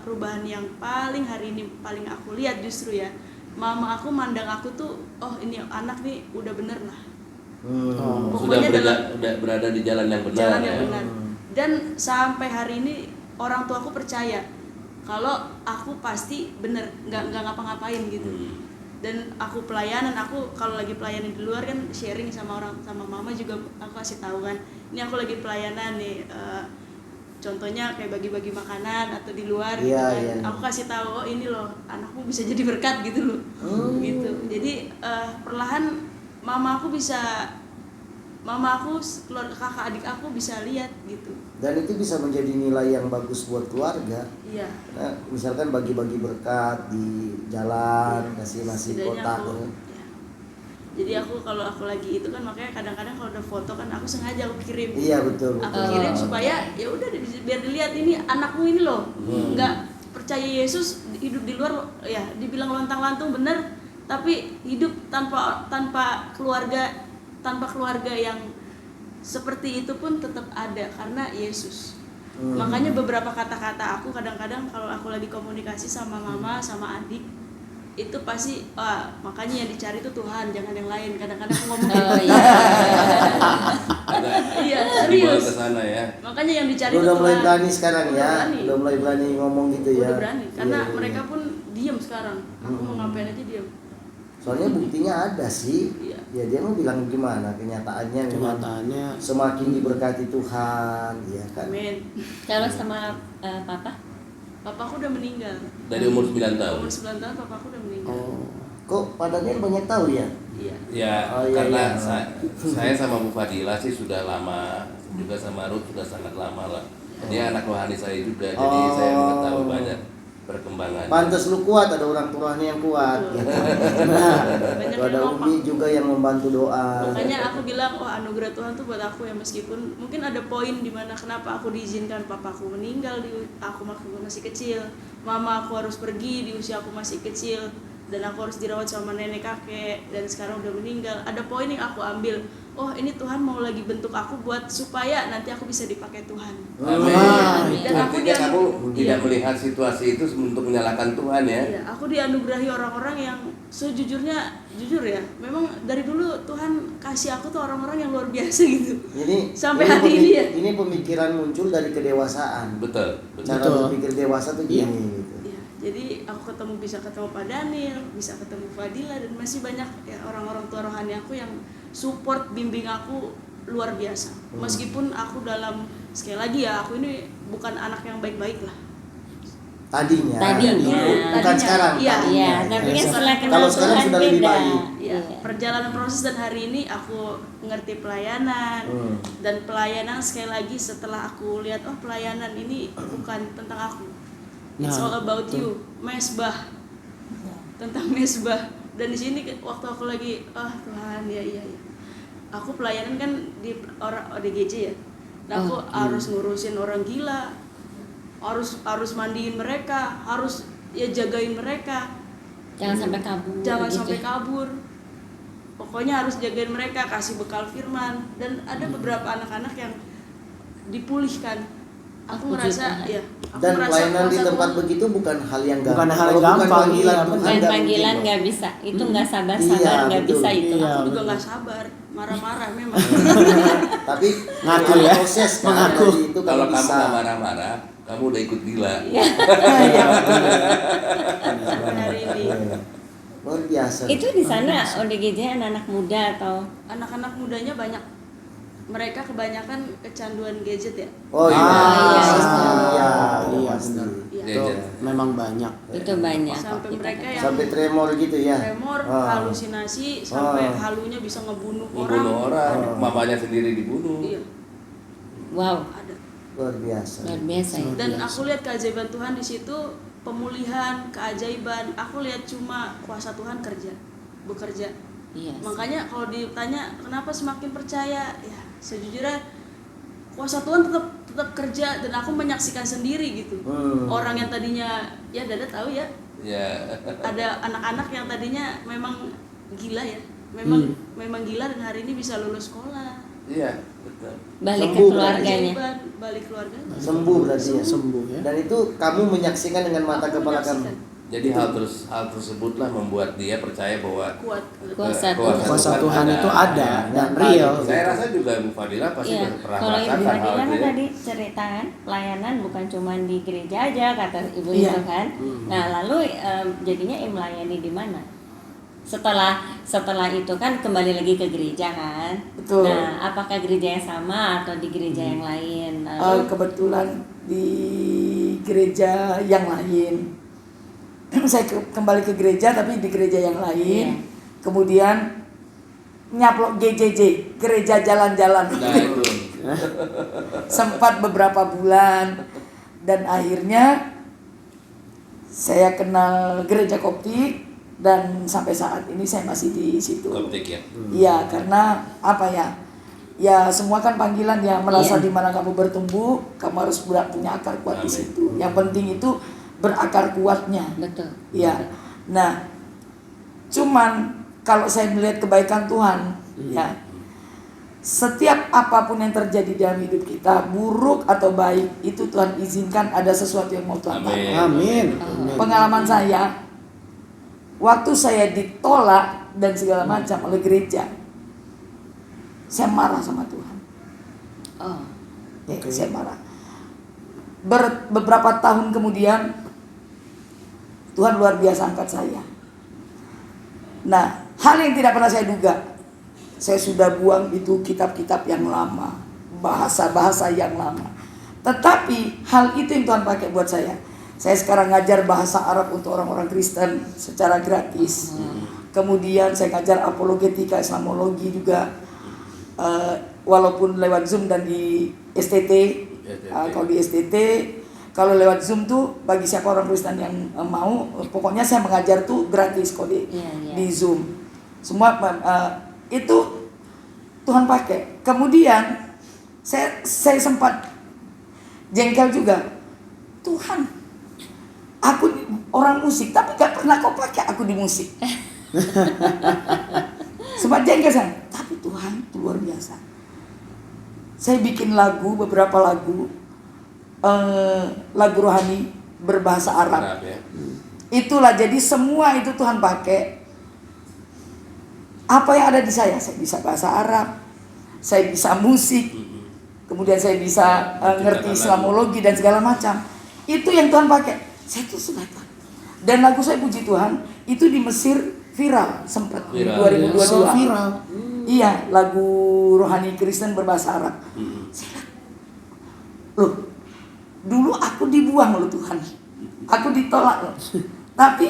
S4: perubahan yang paling hari ini paling aku lihat justru ya, mama aku mandang aku tuh, oh ini anak nih udah bener lah. Pokoknya
S5: sudah berada di jalan yang benar.
S4: Jalan yang benar. Dan sampai hari ini orang tua aku percaya kalau aku pasti bener, nggak ngapa-ngapain gitu. Dan aku pelayanan, aku kalau lagi pelayanan di luar kan sharing sama mama juga, aku kasih tahu kan, ini aku lagi pelayanan nih, contohnya kayak bagi-bagi makanan atau di luar gitu kan. Aku kasih tahu, oh ini loh anakmu bisa jadi berkat gitu loh. Gitu. Jadi perlahan mama aku, keluarga kakak adik aku bisa lihat gitu.
S6: Dan itu bisa menjadi nilai yang bagus buat keluarga.
S4: Iya.
S6: Nah, misalkan bagi-bagi berkat di jalan, kasih nasi kotak.
S4: Ya. Jadi kalau aku lagi itu kan, makanya kadang-kadang kalau ada foto kan aku sengaja aku kirim.
S6: Iya betul.
S4: Aku kirim supaya ya udah biar dilihat ini anakmu ini loh. Nggak percaya Yesus, hidup di luar ya dibilang lontang-lantung bener, tapi hidup tanpa keluarga yang seperti itu pun tetap ada karena Yesus. Makanya beberapa kata-kata aku kadang-kadang kalau aku lagi komunikasi sama mama sama adik itu pasti makanya yang dicari itu Tuhan, jangan yang lain. Kadang-kadang aku ngomong iya serius
S5: ke sana ya.
S4: Makanya yang dicari
S6: Lu
S4: itu
S6: udah mulai
S4: Tuhan.
S6: berani sekarang ya. Udah mulai berani ngomong gitu ya.
S4: Udah berani karena
S6: Iya.
S4: mereka pun diem sekarang. Aku mau ngapain aja diem.
S6: Soalnya buktinya ada sih.
S4: Iya.
S6: Ya dia mau bilang gimana, kenyataannya memang semakin diberkati Tuhan, ya kan?
S4: Amin.
S3: Kalau sama papa?
S4: Papaku udah meninggal.
S5: Dari umur 9 tahun.
S4: Umur 9 tahun papaku udah meninggal.
S6: Kok Pak Daniel banyak tahu ya?
S4: Iya.
S5: Ya,
S6: Oh, iya,
S5: karena
S6: iya.
S5: saya sama Bu Fadila sih sudah lama, juga sama Ruth sudah sangat lama lah. Dia anak rohani saya juga, jadi saya mengetahui banyak perkembangan.
S6: Pantes lu kuat, ada orang tuanya yang kuat. Gitu. Nah,
S4: Banyak
S6: tuh ada
S4: yang
S6: Umi juga yang membantu doa.
S4: Makanya aku bilang, oh anugerah Tuhan tuh buat aku ya, meskipun mungkin ada poin dimana kenapa aku diizinkan papaku meninggal di aku masih kecil, mama aku harus pergi di usia aku masih kecil, dan aku harus dirawat sama nenek kakek dan sekarang udah meninggal. Ada poin yang aku ambil, oh ini Tuhan mau lagi bentuk aku buat supaya nanti aku bisa dipakai Tuhan.
S5: Amin.
S4: Dan aku
S5: Artinya kamu tidak melihat situasi itu untuk menyalahkan Tuhan ya?
S4: Iya, aku dianugerahi orang-orang yang sejujurnya, jujur ya, memang dari dulu Tuhan kasih aku tuh orang-orang yang luar biasa gitu. Sampai hari ini ya.
S6: Ini pemikiran muncul dari kedewasaan.
S5: Betul.
S6: Cara berpikir dewasa tuh gini gitu.
S4: Iya, jadi aku bisa ketemu Pak Daniel, bisa ketemu Fadila, dan masih banyak ya orang-orang tua rohani aku yang support, bimbing aku luar biasa. Meskipun aku sekali lagi ya, aku ini bukan anak yang baik-baik lah.
S6: Tadinya.
S3: Tadinya.
S6: Bukan sekarang.
S4: Iya.
S3: Iya, tapi kan setelah kenal
S6: Kalau sekarang
S3: Tuhan
S6: sudah lebih
S3: beda.
S6: baik.
S4: Ya, perjalanan proses dan hari ini aku ngerti pelayanan, dan pelayanan sekali lagi setelah aku lihat, oh pelayanan ini bukan tentang aku, it's all about you, mesbah, tentang mesbah. Dan di sini waktu aku lagi, Tuhan ya, aku pelayanan kan di orang ODGJ ya, nah aku harus ngurusin orang gila, harus mandiin mereka, harus ya jagain mereka,
S3: Jangan sampai kabur.
S4: jangan
S3: gitu.
S4: sampai kabur. Pokoknya harus jagain mereka, kasih bekal firman. Dan ada beberapa anak-anak yang dipulihkan. Aku ngerasa ya.
S6: Dan pelayanan di tempat begitu bukan hal yang gampang.
S1: Bukan hal yang
S6: Kalau
S1: gampang,
S6: panggilan
S1: iya,
S6: Tuhan,
S3: Bukan
S6: nggak
S3: panggilan
S6: mungkin,
S3: nggak bisa. Itu nggak
S6: Iya,
S3: sabar-sabar nggak
S6: betul.
S3: bisa itu.
S1: Iya.
S4: Aku juga nggak sabar, marah-marah memang.
S6: Tapi
S1: Ngaku
S6: kalau
S1: ya.
S6: proses kan
S1: Mengaku.
S6: dari itu
S5: Kalau kamu
S6: bisa.
S5: nggak marah-marah, kamu udah ikut gila.
S4: Hari ini
S6: Luar biasa.
S3: Itu di sana ODGJ anak-anak muda atau
S4: anak-anak mudanya banyak. Mereka kebanyakan kecanduan gadget ya.
S6: Oh iya.
S1: Iya,
S6: pasti.
S1: benar.
S4: Iya.
S1: Itu memang banyak.
S3: itu banyak.
S4: Sampai mereka yang
S6: Sampai tremor gitu ya.
S4: tremor, halusinasi, sampai halunya bisa ngebunuh orang.
S5: Membunuh orang, mamanya sendiri dibunuh.
S4: Iya,
S3: Wow,
S4: ada.
S6: Luar biasa.
S3: luar biasa ya.
S4: Dan aku lihat keajaiban Tuhan di situ, pemulihan, keajaiban. Aku lihat cuma kuasa Tuhan bekerja.
S3: Iya.
S4: Makanya kalau ditanya kenapa semakin percaya, ya sejujurnya kuasa Tuhan tetap kerja, dan aku menyaksikan sendiri gitu. Orang yang tadinya ya Dada tahu ya,
S5: Ya.
S4: ada anak-anak yang tadinya memang gila ya, memang gila, dan hari ini bisa lulus sekolah,
S5: Iya, betul.
S3: Balik ke
S6: Sembuh
S3: keluarganya.
S4: Balik keluarga.
S6: Sembuh berarti ya.
S1: Sembuh ya.
S6: Dan itu kamu menyaksikan dengan mata kepala kamu.
S5: Jadi hal tersebutlah membuat dia percaya bahwa
S4: Kuat.
S3: Kuasa
S1: Tuhan itu ada dan real.
S5: Saya rasa juga Bu Fadila pasti
S3: Iya,
S5: pernah
S3: kalau Ibu
S5: merasakan hal
S3: Fadila
S5: itu
S3: kan
S5: ya.
S3: tadi cerita kan pelayanan bukan cuma di gereja aja kata Ibu
S2: Iya.
S3: itu kan. Nah lalu jadinya melayani di mana? Setelah itu kan kembali lagi ke gereja kan.
S2: Betul.
S3: Nah apakah gereja yang sama atau di gereja yang lain? Lalu
S2: Kebetulan di gereja yang lain. Saya kembali ke gereja tapi di gereja yang lain.
S3: Iya.
S2: Kemudian nyaplok GJJ, gereja jalan-jalan.
S5: Nah itu.
S2: Sempat beberapa bulan dan akhirnya saya kenal gereja Koptik dan sampai saat ini saya masih di situ.
S5: Koptik ya.
S2: Iya, karena apa ya? Ya semua kan panggilan ya, merasa
S3: Iya.
S2: di mana kamu bertumbuh, kamu harus punya akar kuat di
S5: Amin.
S2: situ. Yang penting itu berakar kuatnya.
S3: betul.
S2: Ya. Nah, cuman kalau saya melihat kebaikan Tuhan, ya. Setiap apapun yang terjadi dalam hidup kita, buruk atau baik, itu Tuhan izinkan ada sesuatu yang mau Tuhan pakai.
S1: Amin.
S2: Pengalaman saya, waktu saya ditolak dan segala macam oleh gereja, saya marah sama Tuhan.
S3: Oh,
S2: Ya, saya marah. Beberapa tahun kemudian Tuhan luar biasa angkat saya. Nah, hal yang tidak pernah saya duga, saya sudah buang itu kitab-kitab yang lama, bahasa-bahasa yang lama. Tetapi hal itu yang Tuhan pakai buat saya. Saya sekarang ngajar bahasa Arab untuk orang-orang Kristen secara gratis. Kemudian saya ngajar apologetika, Islamologi juga, walaupun lewat Zoom dan di STT. Kalau di STT, kalau lewat Zoom tuh bagi siapa orang Kristen yang mau, pokoknya saya mengajar tuh gratis kok
S3: Iya.
S2: di Zoom. Semua itu Tuhan pakai. Kemudian saya sempat jengkel juga. Tuhan, aku orang musik tapi gak pernah kau pakai aku di musik. Sempat jengkel saya. Tapi Tuhan itu luar biasa. Saya bikin lagu, beberapa lagu rohani berbahasa Arab.
S5: Ya.
S2: Itulah, jadi semua itu Tuhan pakai. Apa yang ada di saya bisa bahasa Arab, saya bisa musik, kemudian saya bisa ngerti Islamologi dan segala macam. Itu yang Tuhan pakai. Saya tuh sudah tahu. Dan lagu saya puji Tuhan itu di Mesir viral sempat di 2022.
S1: So viral.
S2: Iya, lagu rohani Kristen berbahasa Arab. Saya bilang, loh, dulu aku dibuang loh Tuhan, aku ditolak loh. Tapi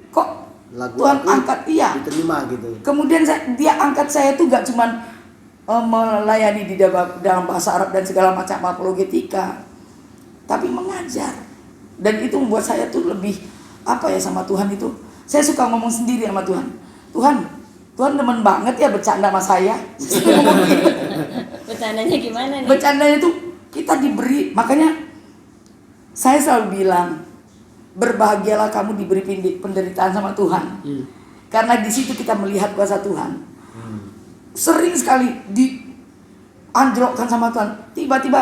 S2: kok
S6: Lagu
S2: Tuhan
S6: aku
S2: angkat dia.
S6: diterima gitu.
S2: Kemudian dia angkat saya tuh gak cuman melayani di dalam bahasa Arab dan segala macam apologetika, tapi mengajar. Dan itu membuat saya tuh lebih apa ya sama Tuhan itu. Saya suka ngomong sendiri sama Tuhan. Tuhan demen banget ya bercanda sama saya.
S3: bercandanya gimana nih?
S2: Bercandanya tuh kita diberi, makanya saya selalu bilang, berbahagialah kamu diberi penderitaan sama Tuhan. Karena di situ kita melihat kuasa Tuhan. Sering sekali dianjlokkan sama Tuhan. Tiba-tiba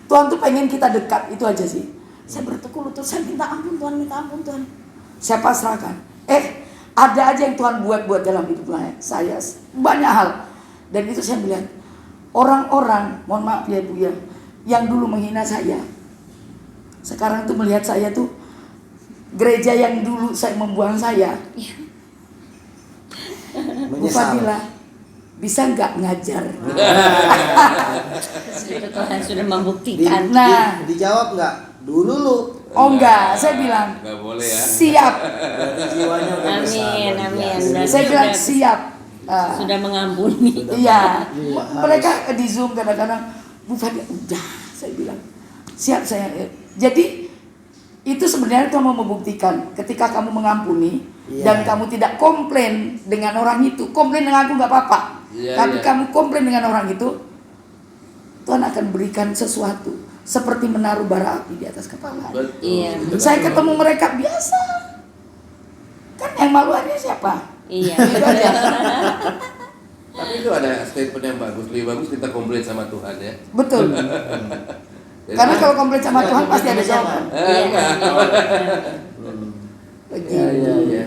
S2: Tuhan tuh pengen kita dekat, itu aja sih. Saya bertekuk lutut, saya minta ampun Tuhan. Saya pasrahkan. Ada aja yang Tuhan buat dalam hidup saya. Banyak hal. Dan itu saya melihat orang-orang, mohon maaf ya Bu ya, yang dulu menghina saya, sekarang tuh melihat saya tuh gereja yang dulu saya membuang saya. Bu Fadila, bisa nggak ngajar?
S3: Itu Tuhan sudah membuktikan.
S2: Nah,
S6: Dijawab nggak? Dulu lu.
S2: oh enggak, saya bilang
S5: Nggak boleh ya.
S2: siap.
S6: Jiwanya udah besar,
S3: Amin,
S6: luar
S3: amin.
S6: biasa.
S3: Berarti
S2: Saya bilang
S3: udah-
S2: siap.
S3: sudah mengampuni.
S2: Iya, mereka di Zoom kadang-kadang, Bu Fadila, udah, saya bilang siap saya. Jadi itu sebenarnya Tuhan mau membuktikan ketika kamu mengampuni dan kamu tidak komplain dengan orang itu. Komplain dengan aku nggak apa-apa, tapi kamu komplain dengan orang itu, Tuhan akan berikan sesuatu seperti menaruh bara api di atas kepala.
S3: Iya.
S2: Saya ketemu mereka biasa, kan yang maluannya siapa?
S3: Iya.
S2: Gitu aja.
S5: Tapi itu ada statement yang bagus, lebih bagus kita komplain sama Tuhan ya.
S2: Betul.
S5: Jadi,
S2: Karena kalau komplain sama Tuhan pasti ada jawaban.
S5: Iya.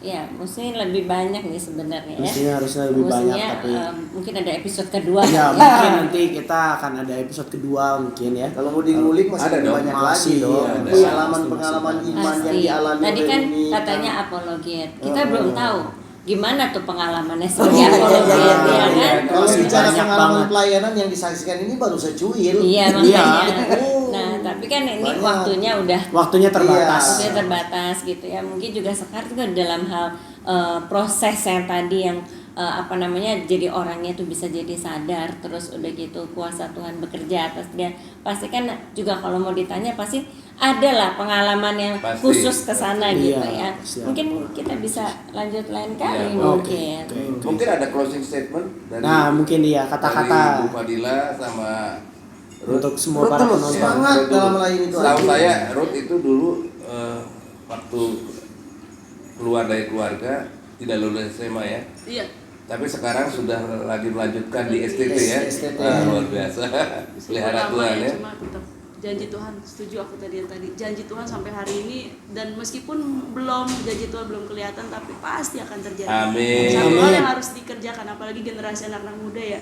S3: Ya, mestinya lebih banyak nih sebenarnya ya.
S1: Mestinya harusnya lebih banyak, tapi
S3: mungkin ada episode kedua.
S1: ya mungkin nanti kita akan ada episode kedua mungkin ya.
S6: Kalau mau diulik masih
S5: Ada dong.
S6: banyak
S1: Masih,
S6: lagi dong.
S1: ada.
S6: Pengalaman-pengalaman iman yang
S3: Pasti.
S6: dialami
S3: Tadi
S6: oleh
S3: kan
S6: Umi.
S3: katanya apologet. Kita belum tahu gimana tuh pengalamannya sebagai apologet
S6: iya,
S3: ya
S6: iya.
S3: kan?
S6: Kalau
S1: Masih
S6: bicara
S1: banyak
S6: pengalaman
S1: banget.
S6: pelayanan yang disaksikan ini baru secuil.
S3: Iya
S1: Iya.
S3: makanya. Nah, tapi kan ini
S6: Banyak.
S3: waktunya udah
S1: Waktunya terbatas.
S3: waktunya terbatas gitu ya. Mungkin juga sekarang juga dalam hal proses yang tadi yang jadi orangnya tuh bisa jadi sadar, terus udah gitu kuasa Tuhan bekerja atas dia. Pasti kan juga kalau mau ditanya pasti ada lah pengalaman yang
S5: Pasti.
S3: khusus ke sana gitu
S1: Iya,
S3: ya.
S1: siap.
S3: Mungkin kita bisa lanjut lain kali
S5: Iya,
S3: mungkin.
S5: Mungkin ada closing statement dari
S1: Nah, mungkin iya
S5: dari
S1: kata-kata
S5: Bu Fadila sama Ruth.
S1: untuk semua para
S2: Betul.
S1: penonton.
S6: Semangat
S5: Ruth dulu.
S6: dalam melayani Tuhan.
S5: Setahu saya Ruth itu dulu waktu keluar dari keluarga tidak lulus SMA ya.
S4: Iya.
S5: Tapi sekarang sudah lagi melanjutkan di STT ya.
S6: STT.
S5: Luar biasa. Pelihara
S4: Lama
S5: Tuhan
S4: ya,
S5: ya.
S4: cuma tetap janji Tuhan, setuju aku tadi yang tadi, janji Tuhan sampai hari ini, dan meskipun janji Tuhan belum kelihatan, tapi pasti akan terjadi.
S5: Amin.
S4: Satu hal
S1: Amin.
S4: yang harus dikerjakan, apalagi generasi anak-anak muda ya.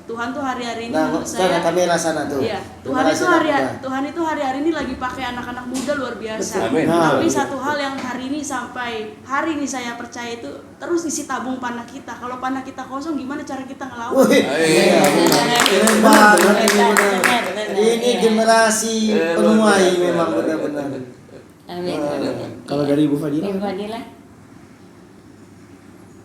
S4: Tuhan tuh hari-hari ini
S6: Nah,
S4: menurut
S6: sana
S4: saya,
S6: kamera sana tuh.
S4: iya,
S6: Generasi anak muda.
S4: Tuhan itu hari-hari ini lagi pakai anak-anak muda luar biasa.
S5: Amin.
S4: Tapi
S5: Betul.
S4: satu hal yang hari ini sampai hari ini saya percaya itu terus isi tabung panah kita. Kalau panah kita kosong, gimana cara kita ngelawan?
S6: Wih,
S5: Iya.
S6: keren banget ini benar.
S3: Benar.
S6: Ini
S3: Iya.
S6: generasi penuai memang benar-benar.
S3: Amin.
S1: Kalau dari Ibu Fadila?
S3: Ibu Fadila.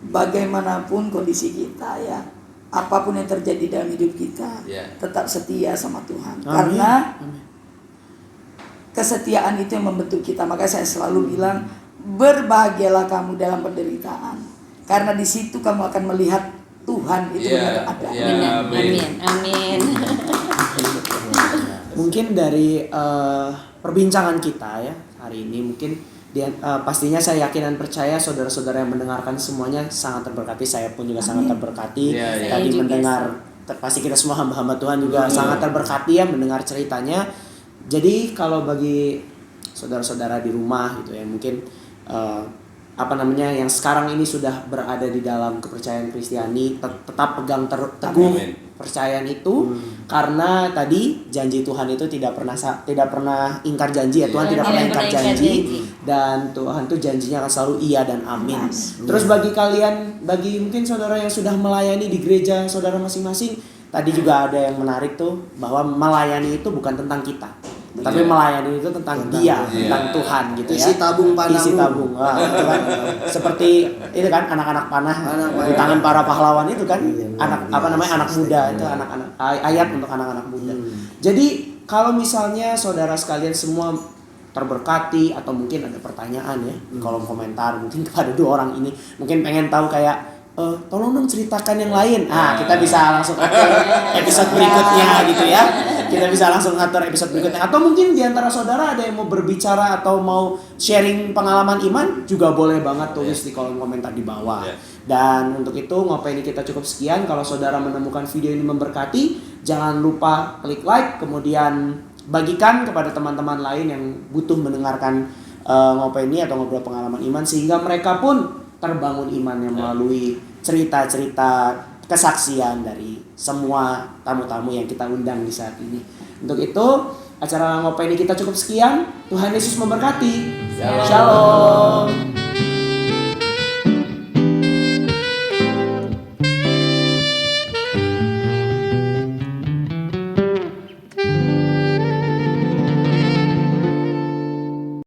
S2: Bagaimanapun kondisi kita ya, apapun yang terjadi dalam hidup kita,
S5: Ya.
S2: tetap setia sama Tuhan.
S1: Amin.
S2: Karena
S1: Amin.
S2: kesetiaan itu yang membentuk kita. Makanya saya selalu bilang, berbahagialah kamu dalam penderitaan, karena di situ kamu akan melihat Tuhan itu
S5: Iya,
S2: benar ada.
S5: iya.
S3: Benar.
S5: Amin.
S3: Amin.
S1: Mungkin dari perbincangan kita ya hari ini mungkin pastinya saya yakin dan percaya saudara-saudara yang mendengarkan semuanya sangat terberkati. Saya pun juga sangat terberkati.
S5: Iya, iya.
S1: Tadi
S3: Saya juga
S1: mendengar pasti kita semua hamba-hamba Tuhan juga sangat terberkati ya mendengar ceritanya. Jadi kalau bagi saudara-saudara di rumah gitu ya mungkin yang sekarang ini sudah berada di dalam kepercayaan Kristiani, tetap pegang teguh
S5: Amin.
S1: percayaan itu, karena tadi janji Tuhan itu tidak pernah ingkar janji ya. Tuhan
S5: Iya.
S1: tidak pernah
S3: Tidak
S1: ingkar
S3: pernah ingkar
S1: janji,
S3: janji.
S1: dan Tuhan tuh janjinya akan selalu iya dan amin. Terus bagi mungkin saudara yang sudah melayani di gereja saudara masing-masing, tadi juga ada yang menarik tuh bahwa melayani itu bukan tentang kita, tapi
S5: Iya.
S1: melayani itu tentang Dia,
S5: Iya.
S1: tentang Tuhan gitu ya.
S6: Isi tabung panahmu.
S1: Isi tabung. Wah, itu kan seperti itu kan anak-anak panah
S6: Anak
S1: di
S6: panah.
S1: tangan para pahlawan itu kan,
S6: Iya, luar
S1: anak
S6: biasa.
S1: muda itu anak-anak ayat untuk anak-anak muda. Jadi kalau misalnya saudara sekalian semua terberkati atau mungkin ada pertanyaan ya di kolom komentar mungkin kepada dua orang ini, mungkin pengen tahu kayak tolong dong ceritakan yang lain. Kita bisa langsung atur episode berikutnya gitu ya. Kita bisa langsung atur episode berikutnya. Atau mungkin di antara saudara ada yang mau berbicara atau mau sharing pengalaman iman, juga boleh banget tulis di kolom komentar di bawah.
S5: Yeah.
S1: Dan untuk itu Ngopeni kita cukup sekian. Kalau saudara menemukan video ini memberkati, jangan lupa klik like, kemudian bagikan kepada teman-teman lain yang butuh mendengarkan Ngopeni atau ngobrol pengalaman iman, sehingga mereka pun terbangun imannya melalui cerita-cerita kesaksian dari semua tamu-tamu yang kita undang di saat ini. Untuk itu acara Ngopeni kita cukup sekian. Tuhan Yesus memberkati.
S5: Shalom.
S1: Shalom.